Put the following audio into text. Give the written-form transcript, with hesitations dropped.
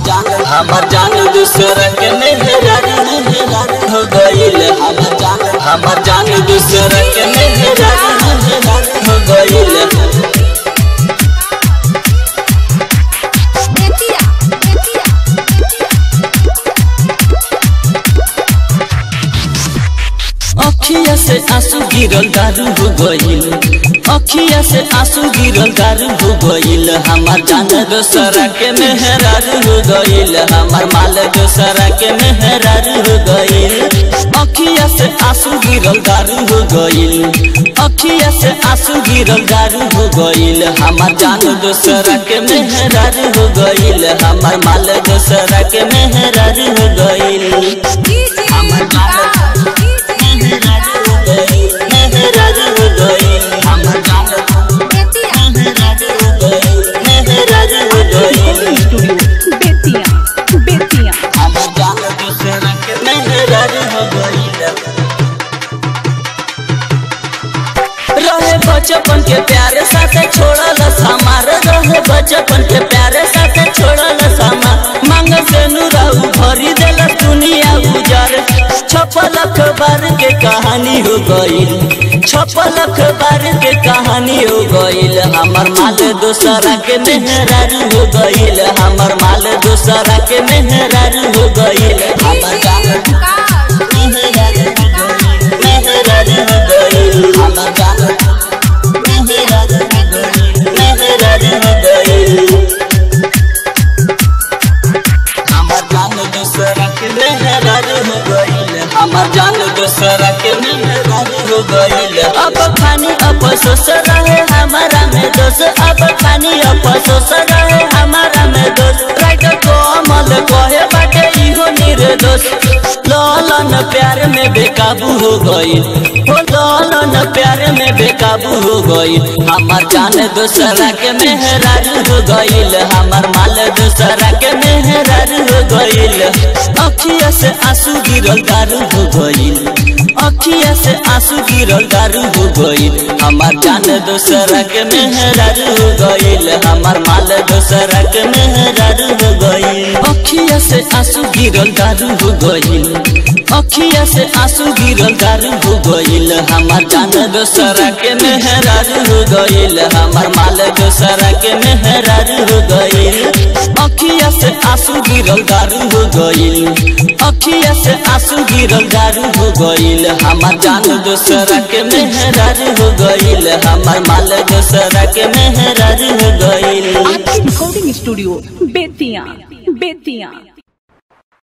हमर जान दूसरा के मेहरारू हो गइल। हमर जान दूसरा के मेहरारू हो गइल। अखिया से आंसू गिरल दारू हो गइल। अखिया से आंसू गिरल दारू हो गइल। हमर जान दूसरा के मेहरारू हो गइल। हमर माल दूसरा के मेहरारू हो गइल। अखिया से आंसू गिरल दारू हो गइल। अखिया से आंसू गिरल दारू हो गइल। हमर जान दूसरा के मेहरारू हो गइल। हमर माल दूसरा के मेहरारू हो गइल। हमर रहे बचपन के प्यारे साथे छोड़ल समार। रहे बचपन के प्यारे साथे छोड़ल समार। मांग से नुराऊ भरी देल दुनिया उजर। छपल अखबार के कहानी हो गइल। छपल अखबार के कहानी हो गइल। हमर माल दूसरा के मेहरारू हो गइल। हमर माल दूसरा के मेहरारू हो गइल। हमर जान मेहरारू हो गइल। हमर जान मेहरारू हो गइल। हमर जान दूसरा के मेहरारू हो गइल। हमर जान दूसरा के मेहरारू हो गइल। अब खानी अफसोस रहे हमारा में दोष। अब खानी अफसोस रहे हमारा में दोष। राइटर कोमल कहे बाटे इहो निर्दोष। लालन प्यार में बेकाबू हो गइल। हो लालन प्यार में बेकाबू हो गइल। हमर जान दूसरा के मेहरारू हो गइल। हमर माल दूसरा के मेहरारू हो गइल। अखिया से आंसू गिरल दारू हो गइल। अखिया से आंसू गिरल दारू हो गइल। हमर जान दूसरा के मेहरारू हो गइल। हमर माल दूसरा के मेहरारू हो गइल। अखिया से आंसू गिरल दारू हो गइल। अखिया से आंसू गिरल दारू हो गइल। हमर जान दूसरा के मेहरारू हो गइल। हमर माल दूसरा के मेहरारू हो गइल। अखिया से आंसू गिरल दारू हो गइल। अखिया से आंसू गिरल दारू हो गइल। हमर जान दूसरा के मेहरारू हो गइल। हमर माल दूसरा के मेहरारू हो गइल। आपकी रिकॉर्डिंग स्टूडियो बेतिया।